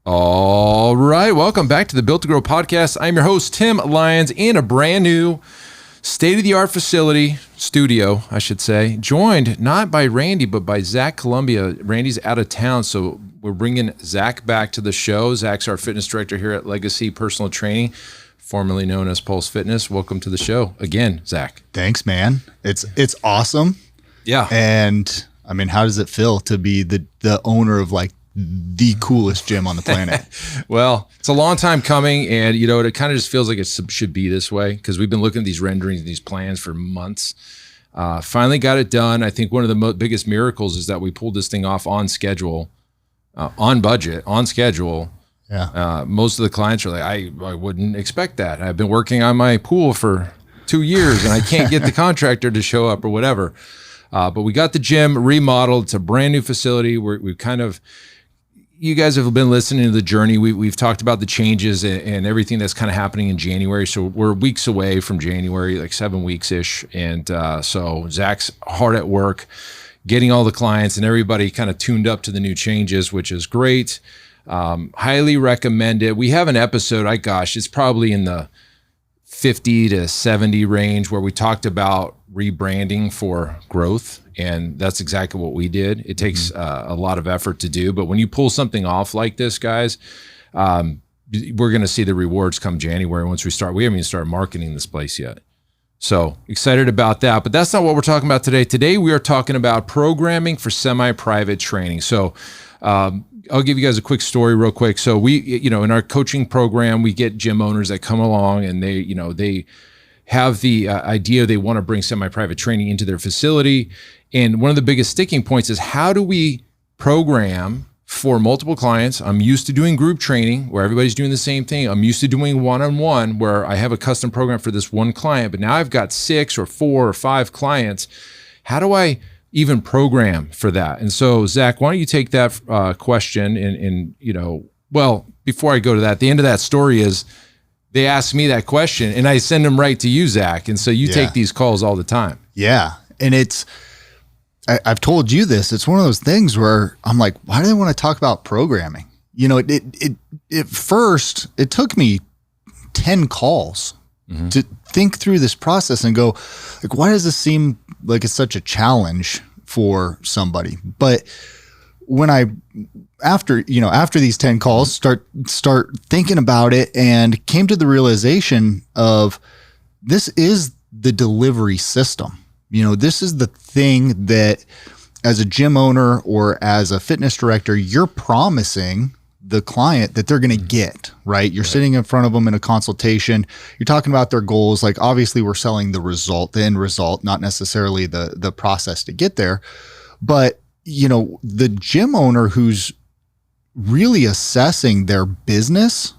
All right, welcome back to the Built to Grow podcast. I'm your host, Tim Lyons, in a brand new state-of-the-art studio, I should say, joined not by Randy, but by Zach Columbia. Randy's out of town, so we're bringing Zach back to the show. Zach's our fitness director here at Legacy Personal Training, formerly known as Pulse Fitness. Welcome to the show again, Zach. Thanks, man. It's awesome. Yeah. And I mean, how does it feel to be the owner of like the coolest gym on the planet? Well, it's a long time coming, and you know, it kind of just feels like it should be this way because we've been looking at these renderings and these plans for months. Finally got it done. I think one of the biggest miracles is that we pulled this thing off on schedule, on budget, on schedule. Yeah. Most of the clients are like, I wouldn't expect that. I've been working on my pool for 2 years and I can't get the contractor to show up or whatever. But we got the gym remodeled. It's a brand new facility. We've kind of, you guys have been listening to the journey. We've talked about the changes and everything that's kind of happening in January. So we're weeks away from January, like 7 weeks-ish. And so Zach's hard at work getting all the clients and everybody kind of tuned up to the new changes, which is great. Highly recommend it. We have an episode, it's probably in the 50 to 70 range where we talked about rebranding for growth. And that's exactly what we did. It takes a lot of effort to do, but when you pull something off like this, guys, we're going to see the rewards come January once we start. We haven't even started marketing this place yet. So excited about that, but that's not what we're talking about today. Today, we are talking about programming for semi-private training. So I'll give you guys a quick story real quick. So we, in our coaching program, we get gym owners that come along and they have the idea they want to bring semi-private training into their facility. And one of the biggest sticking points is how do we program for multiple clients? I'm used to doing group training where everybody's doing the same thing. I'm used to doing one-on-one where I have a custom program for this one client, but now I've got 6 or 4 or 5 clients. How do I even program for that? And so Zach, why don't you take that question and well, before I go to that, the end of that story is they ask me that question and I send them right to you, Zach. And so you take these calls all the time. Yeah. And I've told you this, it's one of those things where I'm like, why do they want to talk about programming? At first it took me 10 calls to think through this process and go like, why does this seem like it's such a challenge for somebody? But when after these 10 calls, start thinking about it and came to the realization of this is the delivery system. This is the thing that as a gym owner or as a fitness director, you're promising the client that they're going to get, right? You're sitting in front of them in a consultation. You're talking about their goals. Like obviously we're selling the result, the end result, not necessarily the process to get there. But, the gym owner who's really assessing their business,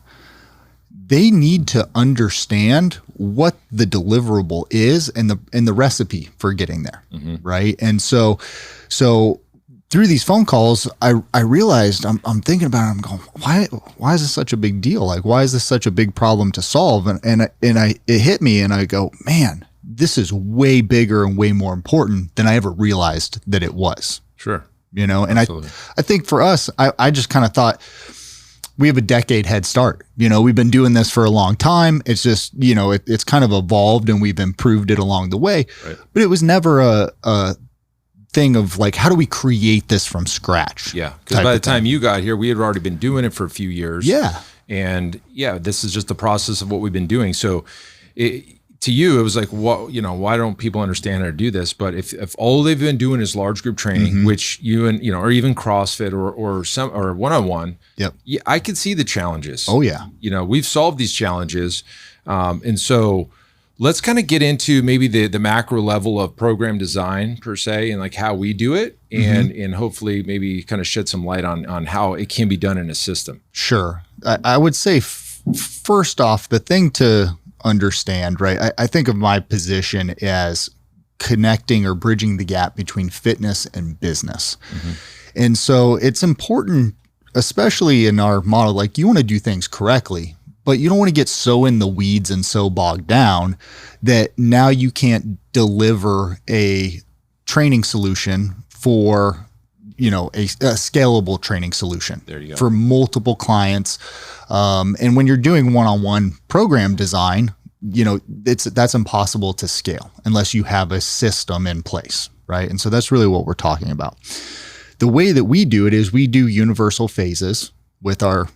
they need to understand what the deliverable is and the recipe for getting there. Right. And so through these phone calls, I realized I'm thinking about it. I'm going, why is this such a big deal? Like, why is this such a big problem to solve? And it hit me and I go, man, this is way bigger and way more important than I ever realized that it was. Sure. And Absolutely. I think for us, I just kind of thought we have a decade head start. We've been doing this for a long time. It's just, it's kind of evolved and we've improved it along the way, but it was never a thing of like, how do we create this from scratch? Yeah. Because by the time you got here, we had already been doing it for a few years. Yeah. And this is just the process of what we've been doing. So to you, it was like, why don't people understand how to do this? But if all they've been doing is large group training, which you and, or even CrossFit or one-on-one, I could see the challenges. Oh yeah. We've solved these challenges. And so let's kind of get into maybe the macro level of program design per se, and like how we do it and hopefully maybe kind of shed some light on how it can be done in a system. Sure. I would say first off, the thing to understand, right? I think of my position as connecting or bridging the gap between fitness and business. And so it's important, especially in our model, like you want to do things correctly, but you don't want to get so in the weeds and so bogged down that now you can't deliver a training solution for a scalable training solution There you go. for multiple clients. And when you're doing one-on-one program design, that's impossible to scale unless you have a system in place, right? And so that's really what we're talking about. The way that we do it is we do universal phases with our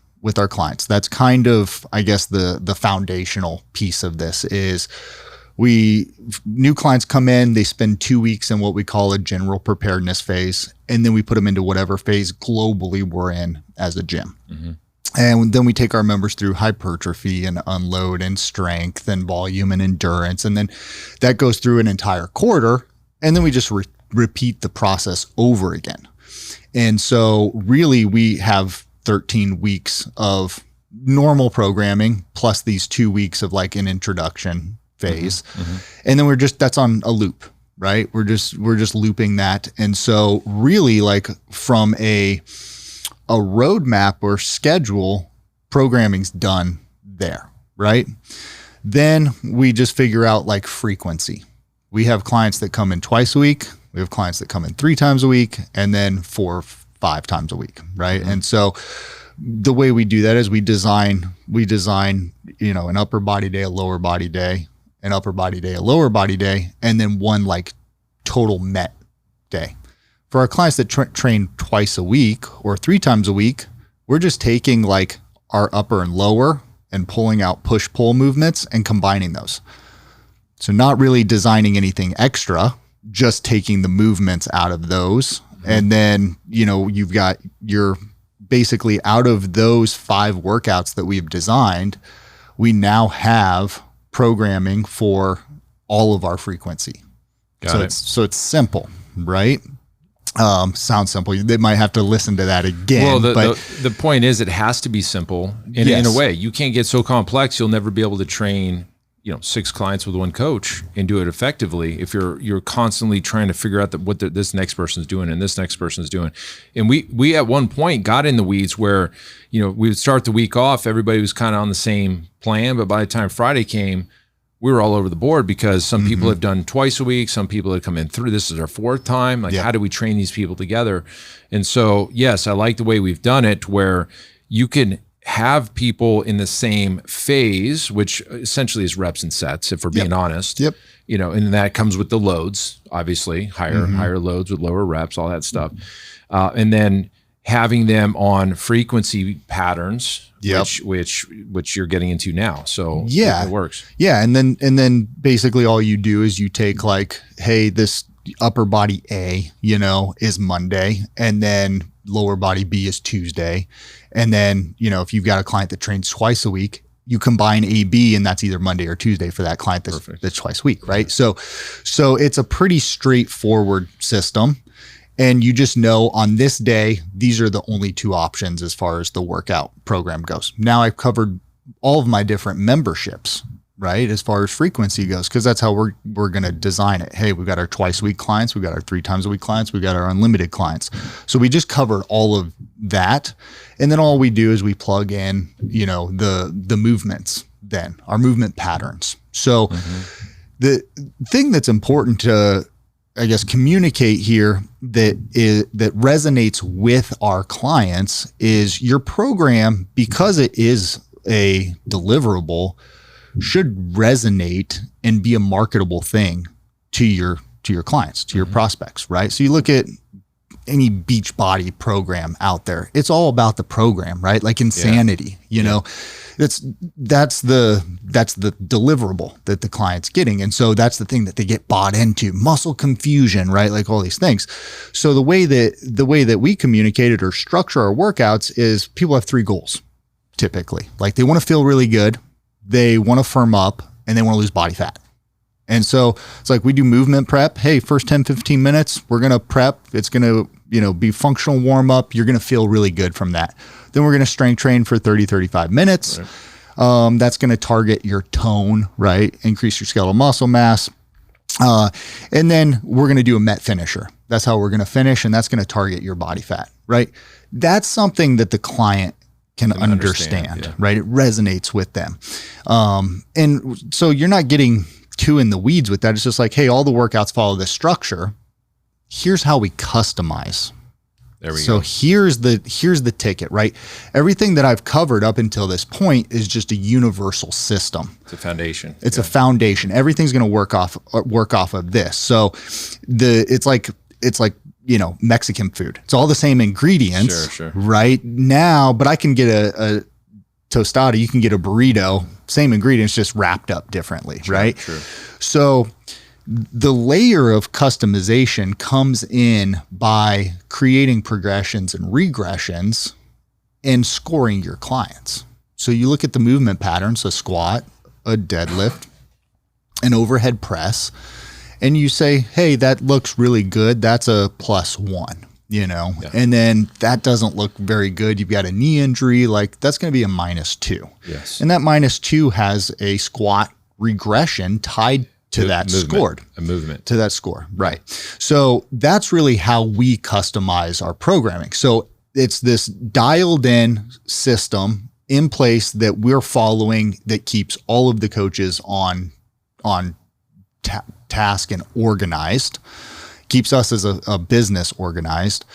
clients. That's kind of, I guess, the foundational piece of this is new clients come in, they spend 2 weeks in what we call a general preparedness phase, and then we put them into whatever phase globally we're in as a gym. Mm-hmm. And then we take our members through hypertrophy and unload and strength and volume and endurance. And then that goes through an entire quarter. And then we just repeat the process over again. And so really we have 13 weeks of normal programming plus these 2 weeks of like an introduction phase. Mm-hmm. And then that's on a loop, right? We're just looping that. And so really like from a roadmap or schedule, programming's done there, right? Then we just figure out like frequency. We have clients that come in twice a week. We have clients that come in 3 times a week, and then 4 or 5 times a week, right? Mm-hmm. And so the way we do that is we design, an upper body day, a lower body day, an upper body day, a lower body day, and then one like total met day. For our clients that train twice a week or 3 times a week, we're just taking like our upper and lower and pulling out push-pull movements and combining those. So not really designing anything extra, just taking the movements out of those. Mm-hmm. And then, you've got your basically out of those 5 workouts that we've designed, we now have programming for all of our frequency. So it's simple, right? Sounds simple. They might have to listen to that again. Well, the point is it has to be simple in a way. You can't get so complex. You'll never be able to train, 6 clients with 1 coach and do it effectively if you're constantly trying to figure out what this next person's doing and this next person's doing. And we at one point got in the weeds where, we would start the week off. Everybody was kind of on the same plan, but by the time Friday came, we were all over the board because some people have done twice a week. Some people have come in through. This is our 4th time. Like, how do we train these people together? And so, yes, I like the way we've done it where you can have people in the same phase, which essentially is reps and sets, if we're being honest. Yep. And that comes with the loads, obviously, higher loads with lower reps, all that stuff. And then having them on frequency patterns, which you're getting into now. So it works. Yeah. And then basically all you do is you take like, hey, this upper body A, is Monday, and then lower body B is Tuesday. And then, if you've got a client that trains twice a week, you combine A, B, and that's either Monday or Tuesday for that client that's twice a week, right? So it's a pretty straightforward system. And you just know on this day, these are the only 2 options as far as the workout program goes. Now I've covered all of my different memberships, right? As far as frequency goes, because that's how we're going to design it. Hey, we've got our twice a week clients. We've got our 3 times a week clients. We've got our unlimited clients. So we just covered all of that. And then all we do is we plug in, the movements, then our movement patterns. So the thing that's important to, I guess, communicate here that resonates with our clients is your program, because it is a deliverable, should resonate and be a marketable thing to your clients, to your prospects, right? So you look at any beach body program out there, it's all about the program, right? Like Insanity, that's the deliverable that the client's getting. And so that's the thing that they get bought into. Muscle confusion, right? Like all these things. So the way that we communicate it or structure our workouts is people have 3 goals typically. Like they want to feel really good, they want to firm up, and they want to lose body fat. And so it's like we do movement prep. Hey, first 10, 15 minutes, we're going to prep. It's going to, be functional warm up. You're going to feel really good from that. Then we're going to strength train for 30, 35 minutes. Right. That's going to target your tone, right? Increase your skeletal muscle mass. And then we're going to do a met finisher. That's how we're going to finish. And that's going to target your body fat, right? That's something that the client can understand, right? It resonates with them. And so you're not getting too in the weeds with that. It's just like, hey, all the workouts follow this structure. Here's how we customize There we so go. here's the ticket, right? Everything that I've covered up until this point is just a universal system. It's a foundation. It's a foundation. Everything's going to work off of this. So it's like Mexican food. It's all the same ingredients, Sure. right? Now, but I can get a tostada, you can get a burrito, same ingredients, just wrapped up differently, right? Sure. So the layer of customization comes in by creating progressions and regressions and scoring your clients. So you look at the movement patterns, a squat, a deadlift, an overhead press, and you say, hey, that looks really good. That's a +1, and then that doesn't look very good. You've got a knee injury, like that's going to be a -2. Yes. And that -2 has a squat regression tied to that scored. A movement. To that score, right. So that's really how we customize our programming. So it's this dialed in system in place that we're following that keeps all of the coaches on task and organized, keeps us as a business organized.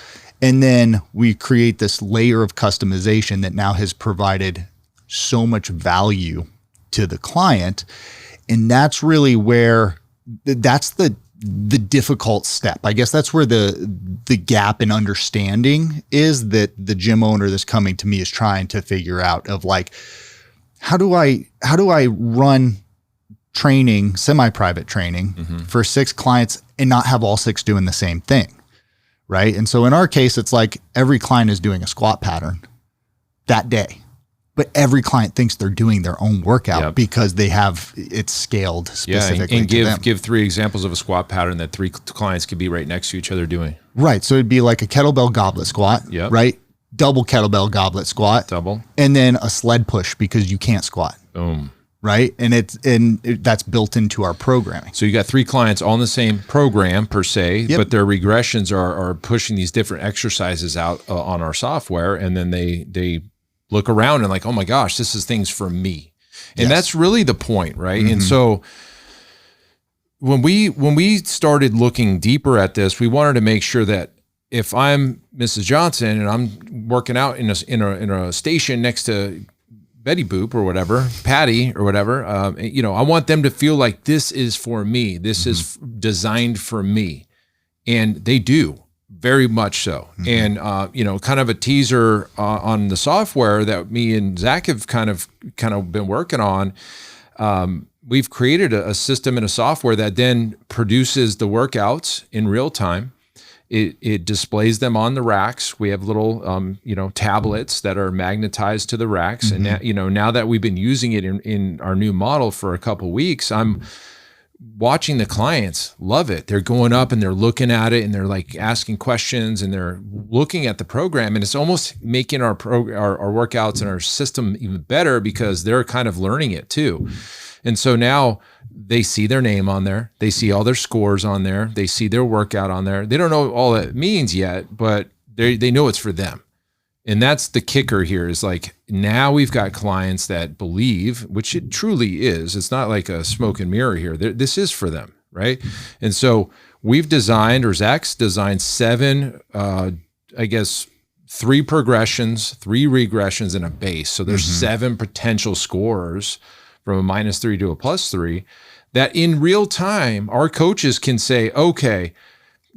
And then we create this layer of customization that now has provided so much value to the client. And that's really where that's the difficult step. I guess that's where the gap in understanding is that the gym owner that's coming to me is trying to figure out of like, how do I run training, semi-private training for 6 clients and not have all 6 doing the same thing. Right. And so in our case, it's like every client is doing a squat pattern that day. But every client thinks they're doing their own workout because they have it scaled specifically. And to them. give 3 examples of a squat pattern that 3 clients could be right next to each other doing. Right. So it'd be like a kettlebell goblet squat, right? Double kettlebell goblet squat. Double. And then a sled push because you can't squat. Boom. Right. And that's built into our programming. So you got 3 clients all in the same program per se, but their regressions are pushing these different exercises out on our software. And then they look around and like, oh my gosh, this is things for me. And that's really the point, right? And so when we started looking deeper at this, we wanted to make sure that if I'm Mrs. Johnson and I'm working out in a station next to Betty Boop or whatever, Patty or whatever, I want them to feel like this is for me. This is designed for me. And they do. Very much so. And, kind of a teaser on the software that me and Zach have kind of been working on. We've created a system and a software that then produces the workouts in real time. It displays them on the racks. We have little, tablets that are magnetized to the racks. And now that we've been using it in our new model for a couple of weeks, I'm watching the clients love it. They're going up and they're looking at it and they're like asking questions and they're looking at the program, and it's almost making our workouts and our system even better because they're kind of learning it too. And so now they see their name on there. They see all their scores on there. They see their workout on there. They don't know all that means yet, but they know it's for them. And that's the kicker here is like, now we've got clients that believe, which it truly is. It's not like a smoke and mirror here. This is for them, right? And so we've designed, or Zach's designed 7, 3 progressions, 3 regressions, and a base. So there's 7 potential scores from a -3 to a +3 that in real time, our coaches can say, okay,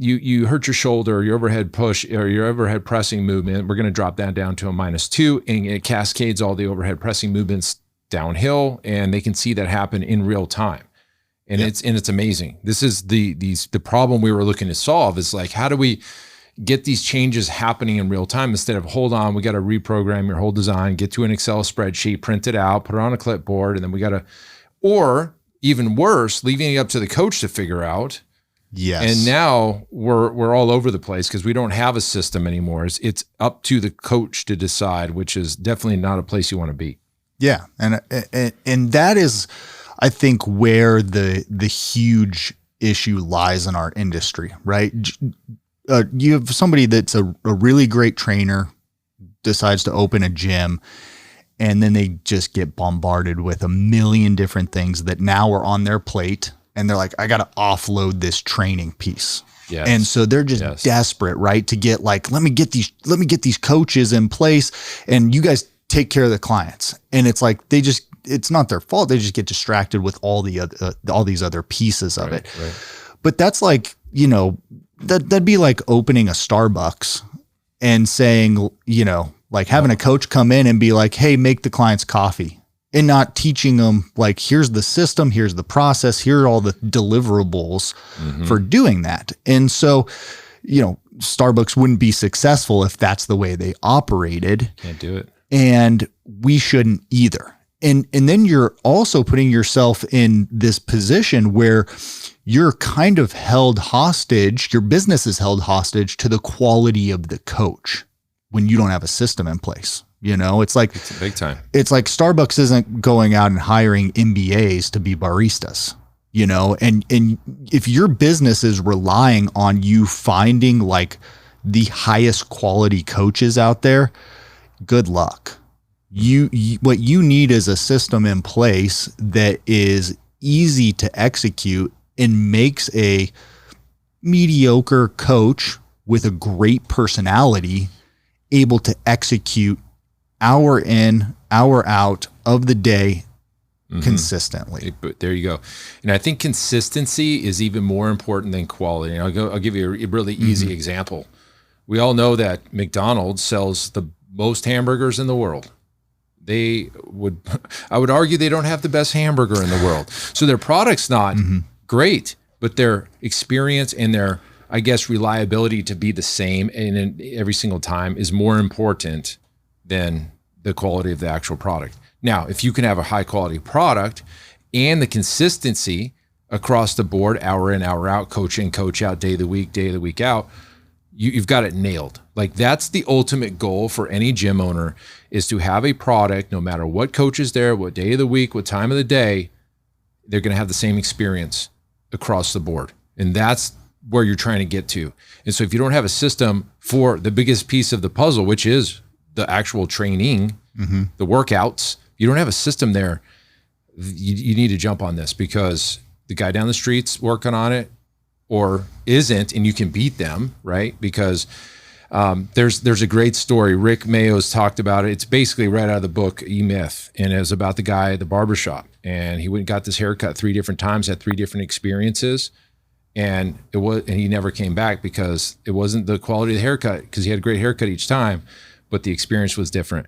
you hurt your shoulder, your overhead push, or your overhead pressing movement. We're going to drop that down to a -2, and it cascades all the overhead pressing movements downhill, and they can see that happen in real time. And it's amazing. This is the problem we were looking to solve is like, how do we get these changes happening in real time instead of, hold on, we got to reprogram your whole design, get to an Excel spreadsheet, print it out, put it on a clipboard, and then we got to, or even worse, leaving it up to the coach to figure out. Yes. And now we're all over the place because we don't have a system anymore. It's up to the coach to decide, which is definitely not a place you want to be. Yeah. And that is, I think, where the huge issue lies in our industry, right? You have somebody that's a really great trainer, decides to open a gym, and then they just get bombarded with a million different things that now are on their plate. And they're like, I got to offload this training piece. Yes. And so they're just desperate, right? To get like, let me get these coaches in place and you guys take care of the clients. And it's like, it's not their fault. They just get distracted with all these other pieces of it. Right. But that's like, that'd be like opening a Starbucks and saying, like having a coach come in and be like, hey, make the clients coffee, and not teaching them like, here's the system, here's the process, here are all the deliverables for doing that. And so, Starbucks wouldn't be successful if that's the way they operated. Can't do it. And we shouldn't either. And then you're also putting yourself in this position where you're kind of held hostage. Your business is held hostage to the quality of the coach when you don't have a system in place. It's big time. It's like Starbucks isn't going out and hiring MBAs to be baristas, and if your business is relying on you finding like the highest quality coaches out there, good luck. What you need is a system in place that is easy to execute and makes a mediocre coach with a great personality able to execute hour in, hour out of the day consistently. But there you go. And I think consistency is even more important than quality. And I'll give you a really easy example. We all know that McDonald's sells the most hamburgers in the world. I would argue they don't have the best hamburger in the world. So their product's not great, but their experience and their, I guess, reliability to be the same and every single time is more important than the quality of the actual product. Now, if you can have a high quality product and the consistency across the board, hour in, hour out, coach in, coach out, day of the week out, you've got it nailed. Like that's the ultimate goal for any gym owner, is to have a product, no matter what coach is there, what day of the week, what time of the day, they're going to have the same experience across the board. And that's where you're trying to get to. And so if you don't have a system for the biggest piece of the puzzle, which is the actual training, the workouts, you don't have a system there, you need to jump on this, because the guy down the street's working on it or isn't, and you can beat them, right? Because there's a great story. Rick Mayo's talked about it. It's basically right out of the book E-Myth, and it was about the guy at the barbershop, and he went and got this haircut 3 different times, had 3 different experiences, and he never came back because it wasn't the quality of the haircut, because he had a great haircut each time, but the experience was different.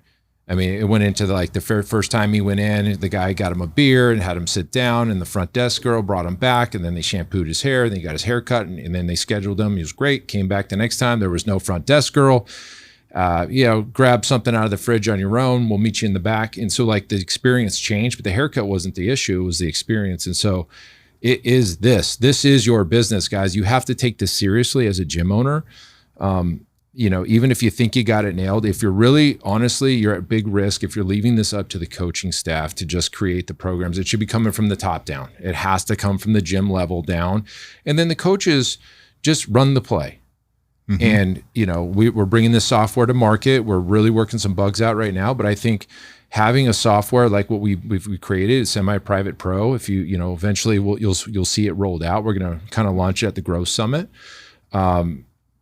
I mean, it went into the first time he went in, the guy got him a beer and had him sit down, and the front desk girl brought him back, and then they shampooed his hair, and then he got his hair cut, and then they scheduled him. He was great. Came back the next time. There was no front desk girl. Grab something out of the fridge on your own. We'll meet you in the back. And so the experience changed, but the haircut wasn't the issue. It was the experience. And so it is this. This is your business, guys. You have to take this seriously as a gym owner. Even if you think you got it nailed, if you're really, honestly, you're at big risk if you're leaving this up to the coaching staff to just create the programs. It should be coming from the top down. It has to come from the gym level down. And then the coaches just run the play. And, we're bringing this software to market. We're really working some bugs out right now. But I think having a software like what we've created, Semi-Private Pro, if eventually you'll see it rolled out. We're going to kind of launch it at the Growth Summit.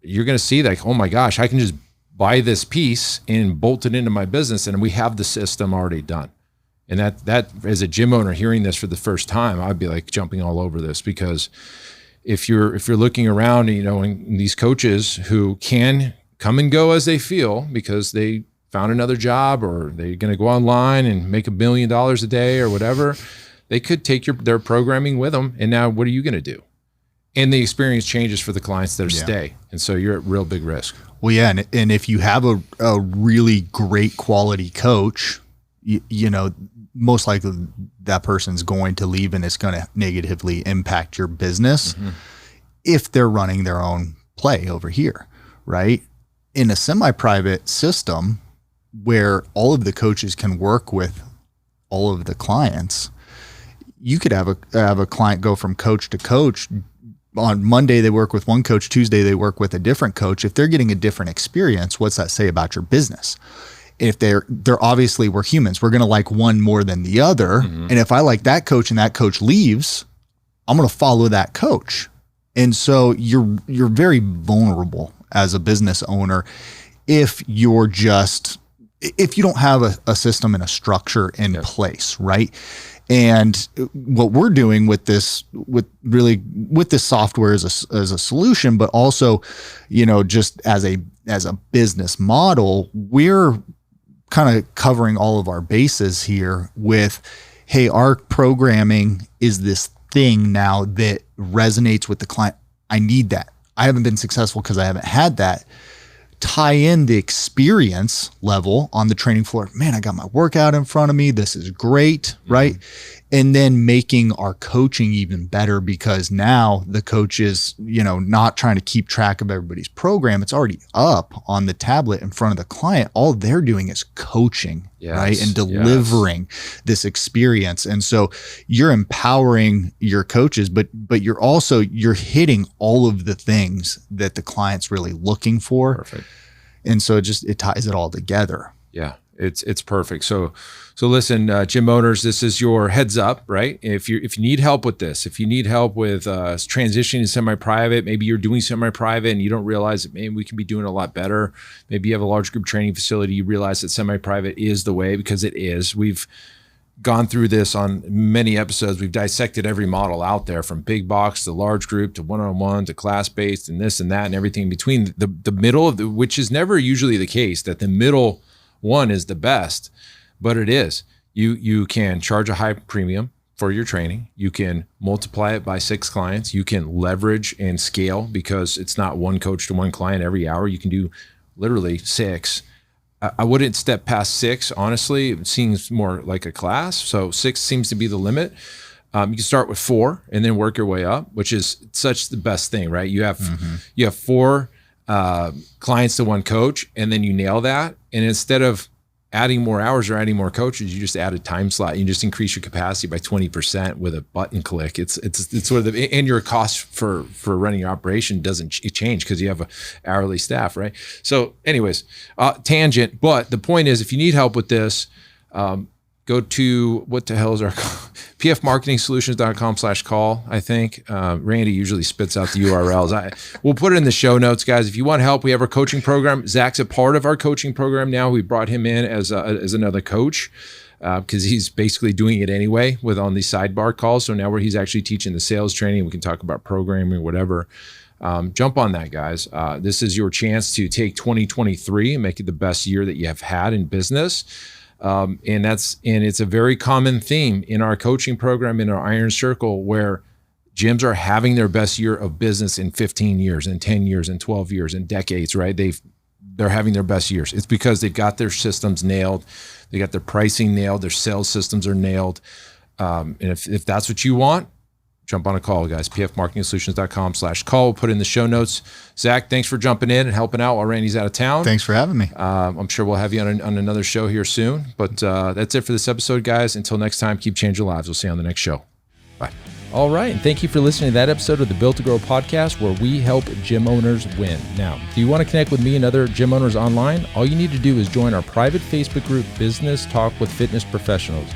You're going to see oh my gosh, I can just buy this piece and bolt it into my business, and we have the system already done. And that as a gym owner hearing this for the first time, I'd be jumping all over this, because if you're looking around, and these coaches who can come and go as they feel because they found another job, or they're going to go online and make $1 million a day or whatever, they could take their programming with them. And now what are you going to do? And the experience changes for the clients that stay. And so you're at real big risk. Well, yeah. And if you have a really great quality coach, most likely that person's going to leave, and it's going to negatively impact your business if they're running their own play over here, right? In a semi-private system where all of the coaches can work with all of the clients, you could have a client go from coach to coach. On Monday, they work with one coach. Tuesday, they work with a different coach. If they're getting a different experience, what's that say about your business? If they're obviously, we're humans. We're going to like one more than the other. And if I like that coach and that coach leaves, I'm going to follow that coach. And so you're very vulnerable as a business owner if you don't have a system and a structure in place, right? And what we're doing with this software as a solution, but also, just as a business model, we're kind of covering all of our bases here with, hey, our programming is this thing now that resonates with the client. I need that. I haven't been successful because I haven't had that. Tie in the experience level on the training floor. Man, I got my workout in front of me. This is great, right? And then making our coaching even better, because now the coach is, not trying to keep track of everybody's program. It's already up on the tablet in front of the client. All they're doing is coaching, right? And delivering this experience. And so you're empowering your coaches, but you're hitting all of the things that the client's really looking for. Perfect. And so it ties it all together. Yeah. It's perfect. So listen, gym owners, this is your heads up, right? If you need help with this, if you need help with transitioning to semi-private, maybe you're doing semi-private and you don't realize that, man, we can be doing a lot better. Maybe you have a large group training facility, you realize that semi-private is the way, because it is. We've gone through this on many episodes. We've dissected every model out there, from big box to large group to one-on-one to class-based and this and that and everything in between. The middle of which is never usually the case, that the middle one is the best, but it is. You can charge a high premium for your training. You can multiply it by 6 clients. You can leverage and scale, because it's not one coach to one client every hour. You can do literally 6. I wouldn't step past 6, honestly. It seems more like a class. So 6 seems to be the limit. You can start with 4 and then work your way up, which is such the best thing, right? You have 4 clients to one coach, and then you nail that. And instead of adding more hours or adding more coaches, you just add a time slot. You just increase your capacity by 20% with a button click. It's sort of and your cost for running your operation doesn't change because you have a hourly staff, right? So anyways, tangent, but the point is, if you need help with this, go to, what the hell is our pfmarketingsolutions.com/call, I think. Randy usually spits out the URLs. We'll put it in the show notes, guys. If you want help, we have our coaching program. Zach's a part of our coaching program now. We brought him in as another coach because he's basically doing it anyway on these sidebar calls. So now he's actually teaching the sales training. We can talk about programming or whatever. Jump on that, guys. This is your chance to take 2023 and make it the best year that you have had in business. And it's a very common theme in our coaching program, in our Iron Circle, where gyms are having their best year of business in 15 years and 10 years and 12 years and decades, right? They're having their best years. It's because they've got their systems nailed. They got their pricing nailed. Their sales systems are nailed. And if that's what you want, jump on a call, guys. pfmarketingsolutions.com/call. We'll put it in the show notes. Zach, thanks for jumping in and helping out while Randy's out of town. Thanks for having me. I'm sure we'll have you on another show here soon. But that's it for this episode, guys. Until next time, keep changing lives. We'll see you on the next show. Bye. All right. And thank you for listening to that episode of the Built to Grow podcast, where we help gym owners win. Now, do you want to connect with me and other gym owners online? All you need to do is join our private Facebook group, Business Talk with Fitness Professionals.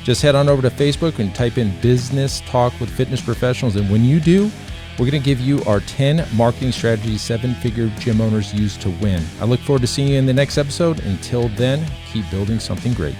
Just head on over to Facebook and type in Business Talk with Fitness Professionals. And when you do, we're going to give you our 10 marketing strategies 7-figure gym owners use to win. I look forward to seeing you in the next episode. Until then, keep building something great.